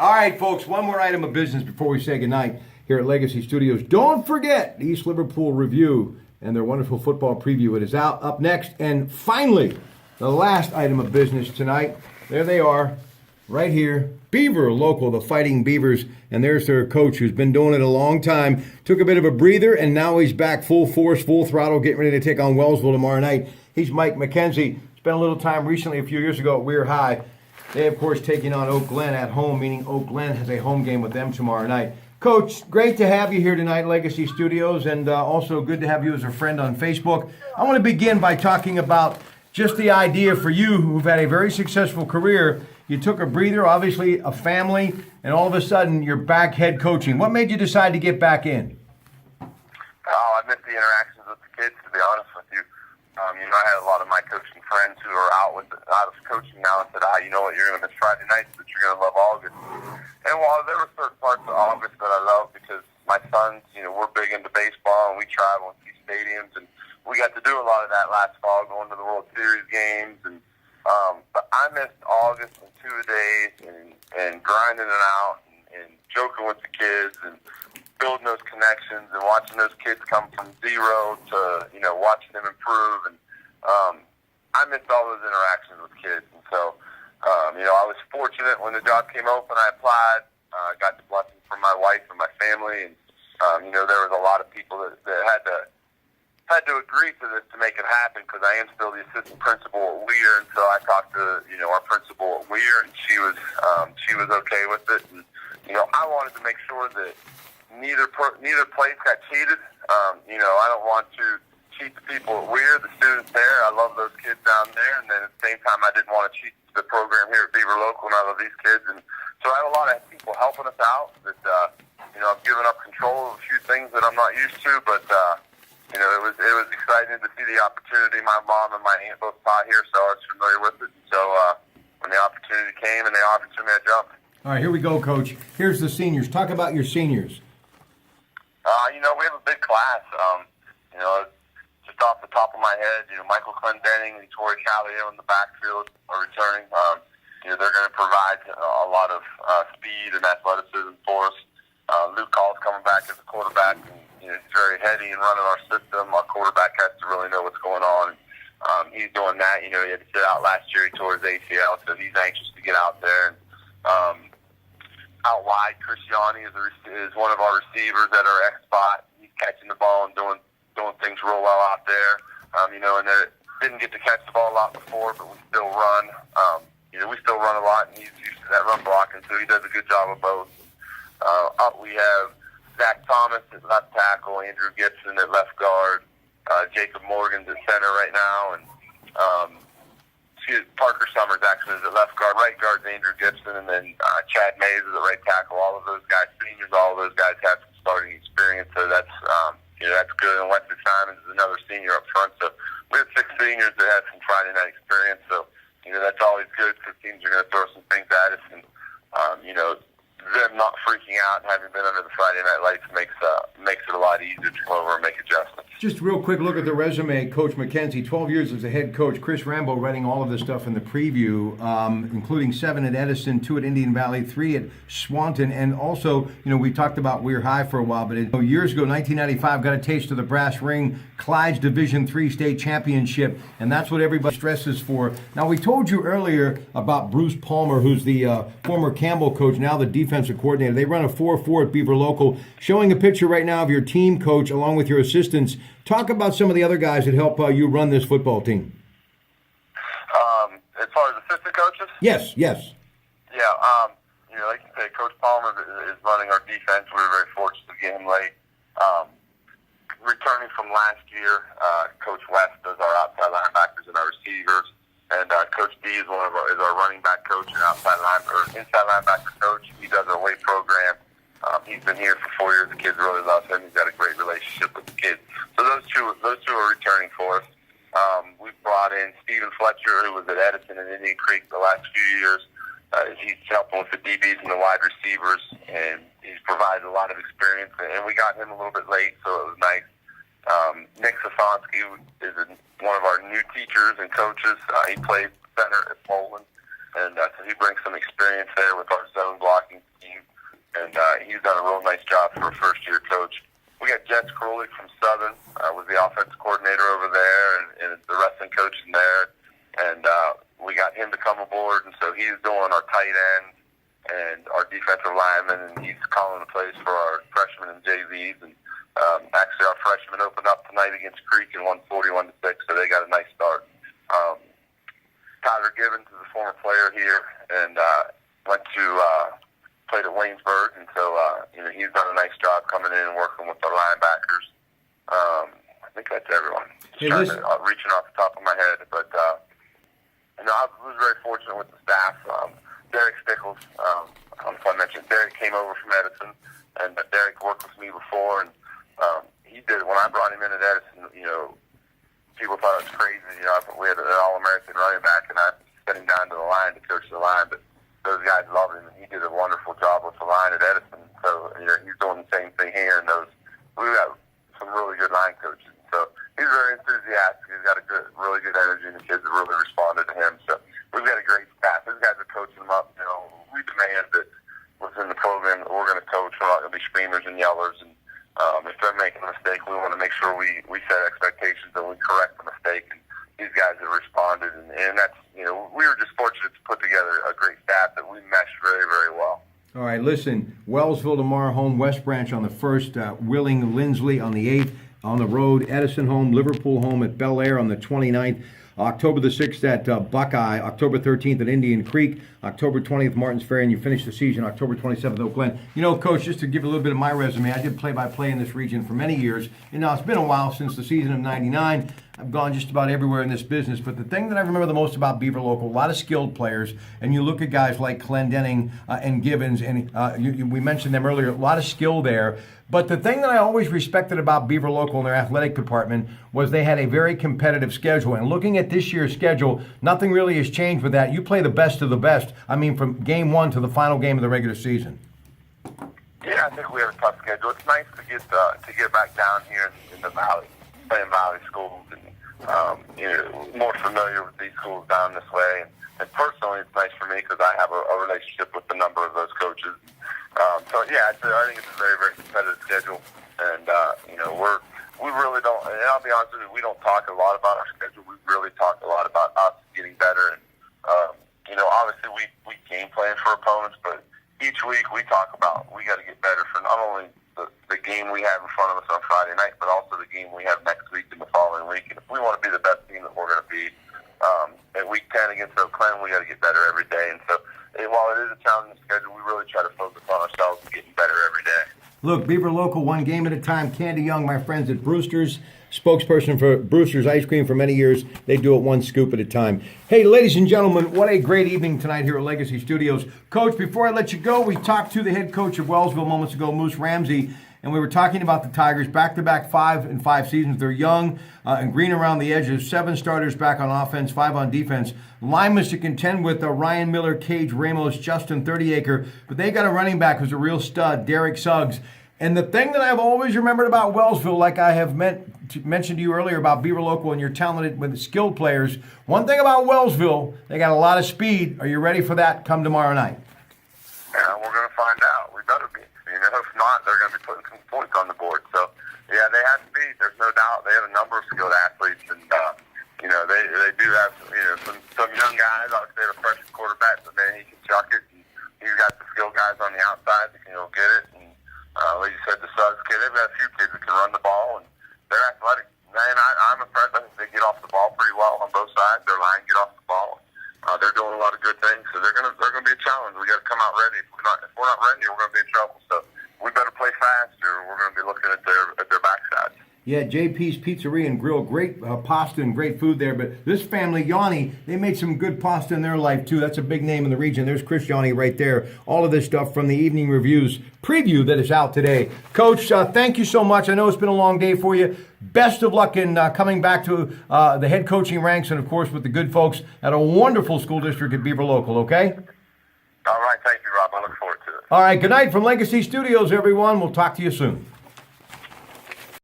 All right, folks, one more item of business before we say goodnight here at Legacy Studios. Don't forget the East Liverpool Review and their wonderful football preview. It is out up next. And finally, the last item of business tonight. There they are, right here. Beaver Local, the Fighting Beavers. And there's their coach who's been doing it a long time. Took a bit of a breather, and now he's back full force, full throttle, getting ready to take on Wellsville tomorrow night. He's Mike McKenzie. Spent a little time recently, a few years ago, at Weir High. They, of course, taking on Oak Glen at home, meaning Oak Glen has a home game with them tomorrow night. Coach, great to have you here tonight, Legacy Studios, and also good to have you as a friend on Facebook. I want to begin by talking about just the idea for you, who've had a very successful career. You took a breather, obviously a family, and all of a sudden you're back head coaching. What made you decide to get back in? Oh, I miss the interactions with the kids, to be honest with you. I had a lot of my coaching friends who are out of coaching now and said, you know what, you're going to miss Friday nights, but you're going to love August. And while there were certain parts of August that I love because my sons, we're big into baseball and we travel and see stadiums, and we got to do a lot of that last fall, going to the World Series games. And but I missed August and two-a-days and grinding it out and joking with the kids and building those connections and watching those kids come from zero to, watching them improve. And I missed all those interactions with kids. And so, I was fortunate when the job came open, I applied. I got the blessing from my wife and my family. And, there was a lot of people that had to agree to this to make it happen because I am still the assistant principal at Weir. And so I talked to, our principal at Weir, and she was okay with it. And, I wanted to make sure that neither place got cheated. I don't want to cheat the people at Weir, the students there. I love those kids down there. And then at the same time, I didn't want to cheat the program here at Beaver Local, and I love these kids. And so I have a lot of people helping us out that, I've given up control of a few things that I'm not used to, but, it was exciting to see the opportunity. My mom and my aunt both taught here, so I was familiar with it. So when the opportunity came and they offered to me, I jumped. All right, here we go, Coach. Here's the seniors. Talk about your seniors. We have a big class. Just off the top of my head, Michael Clendenning and Torrey Callio in the backfield are returning. They're going to provide a lot of speed and athleticism for us. Luke Hall's coming back as a quarterback. And, he's very heady and running our system. Our quarterback has to really know what's going on. He's doing that. He had to sit out last year. He tore his ACL, so he's anxious to get out there. And, out wide, Christiani is one of our receivers at our X spot. He's catching the ball and doing things real well out there. And they didn't get to catch the ball a lot before, but we still run. We still run a lot, and he's used to that run blocking, so he does a good job of both. Up we have Zach Thomas at left tackle, Andrew Gibson at left guard, Jacob Morgan's at center right now, and Parker Summers actually is at left guard. Right guard's Andrew Gibson, and then Chad Mays is at right tackle. All of those guys, seniors, all of those guys have some starting experience, so that's good. And Wesley Simons is another senior up front. So we have 6 seniors that have some Friday night experience. So that's always good because teams are going to throw some things at us, and them not freaking out and having been under the Friday night lights makes it a lot easier to come over and make adjustments. Just real quick look at the resume, Coach McKenzie. 12 years as a head coach. Chris Rambo writing all of this stuff in the preview, including 7 at Edison, 2 at Indian Valley, 3 at Swanton, and also, we talked about Weir High for a while, but years ago, 1995, got a taste of the brass ring, Clyde's Division III state championship, and that's what everybody stresses for. Now, we told you earlier about Bruce Palmer, who's the former Campbell coach, now the defensive coordinator. They run a 4-4 at Beaver Local. Showing a picture right now of your team coach along with your assistants. Talk about some of the other guys that help you run this football team. As far as assistant coaches? Yes. Yeah, like you say, Coach Palmer is running our defense. We were very fortunate to get him late. Returning from last year, Coach West does our outside linebackers and our receivers, and Coach D is our running back coach and inside linebacker coach. He does our weight program. He's been here for 4 years. The kids really love him. He's got a great relationship with the kids. So those two are returning for us. We've brought in Stephen Fletcher, who was at Edison and Indian Creek the last few years. He's helping with the DBs and the wide receivers, and he's provided a lot of experience. And we got him a little bit late, so it was nice. Nick Sosonsky is one of our new teachers and coaches. He played center at Poland. and so he brings some experience there with our zone blocking team, and he's done a real nice job for a first-year coach. We got Jets Crowley from Southern, was the offensive coordinator over there, and the wrestling coach in there, and we got him to come aboard, and so he's doing our tight end and our defensive linemen, and he's calling the plays for our freshmen and JVs. And actually, our freshmen opened up tonight against Creek and won 41-6, so they got a nice start. Tyler Gibbons is a former player here, and went to played at Waynesburg, and so he's done a nice job coming in and working with the linebackers. I think that's everyone. Reaching off the top of my head, but I was very fortunate with the staff. Derek Stickles, I don't know if I mentioned, Derek came over from Edison, and Derek worked with me before, and he did, when I brought him in at Edison, people thought it was crazy, we had an All-American running back, and I sent him down to the line to coach the line, but those guys loved him, and he did a wonderful job with the line at Edison, so he's doing the same thing here, and we got some really good line coaches, so he's very enthusiastic, he's got really good energy, and the kids have really responded to him, so we've got a great staff. These guys are coaching them up. We demand that within the program that we're going to coach. We're not going to be screamers and yellers. And if they're making a mistake, we want to make sure we set expectations and we correct the mistake. And these guys have responded. And that's, we were just fortunate to put together a great staff that we meshed very, very well. All right, listen, Wellsville tomorrow home, West Branch on the 1st, Willing, Lindsley on the 8th, on the road, Edison home, Liverpool home at Bel Air on the 29th. October the 6th at Buckeye, October 13th at Indian Creek, October 20th Martins Ferry, and you finish the season October 27th Oak Glen. Coach, just to give you a little bit of my resume, I did play-by-play in this region for many years, and now it's been a while since the season of '99. I've gone just about everywhere in this business, but the thing that I remember the most about Beaver Local, a lot of skilled players, and you look at guys like Clendenning and Gibbons, and we mentioned them earlier, a lot of skill there. But the thing that I always respected about Beaver Local and their athletic department was they had a very competitive schedule. And looking at this year's schedule, nothing really has changed with that. You play the best of the best. I mean, from game one to the final game of the regular season. Yeah, I think we have a tough schedule. It's nice to get back down here in the Valley, playing Valley schools, and more familiar with these schools down this way. And personally, it's nice for me because I have a relationship with a number of those coaches. I think it's a very, very competitive schedule, and we really don't. And I'll be honest with you, we don't talk a lot about our schedule. We really talk a lot about us getting better, and obviously we game plan for opponents, but each week we talk about we got to get better for not only the game we have in front of us on Friday night, but also the game we have next week and the following week. And if we want to be the best team that we're going to be at week 10 against Oak Glen, we got to get better every day. And so, while it is a challenging schedule, we really try to focus on ourselves and getting better every day. Look, Beaver Local, one game at a time. Candy Young, my friends at Brewster's, spokesperson for Brewster's Ice Cream for many years. They do it one scoop at a time. Hey, ladies and gentlemen, what a great evening tonight here at Legacy Studios. Coach, before I let you go, we talked to the head coach of Wellsville moments ago, Moose Ramsey, and we were talking about the Tigers, back-to-back 5-5 seasons. They're young and green around the edges. 7 starters back on offense, 5 on defense. Linemen to contend with Ryan Miller, Cage Ramos, Justin 30-acre. But they got a running back who's a real stud, Derek Suggs. And the thing that I've always remembered about Wellsville, like I have mentioned to you earlier about Beaver Local and you're talented with skilled players, one thing about Wellsville, they got a lot of speed. Are you ready for that come tomorrow night? Yeah, we're going to find out. We better be. If not, they're going to be putting some points on the board. So, yeah, they have speed. There's no doubt. They have a number of skilled athletes, and they do have some young guys. Obviously, they have a freshman quarterback, but man, he can chuck it. And he's got the skilled guys on the outside that can go get it. And like you said, the Suggs kid, they've got a few kids that can run the ball, and they're athletic. Man, I'm impressed. I think they get off the ball pretty well on both sides. Their line get off the ball. They're doing a lot of good things, so they're gonna be a challenge. We got to come out ready. If we're not ready, we're gonna be in trouble. So we better play fast, or we're gonna be looking at their backsides. Yeah, JP's Pizzeria and Grill, great pasta and great food there. But this family, Yanni, they made some good pasta in their life too. That's a big name in the region. There's Chris Yanni right there. All of this stuff from the Evening Reviews preview that is out today. Coach, thank you so much. I know it's been a long day for you. Best of luck in coming back to the head coaching ranks and, of course, with the good folks at a wonderful school district at Beaver Local, okay? All right. Thank you, Rob. I look forward to it. All right. Good night from Legacy Studios, everyone. We'll talk to you soon.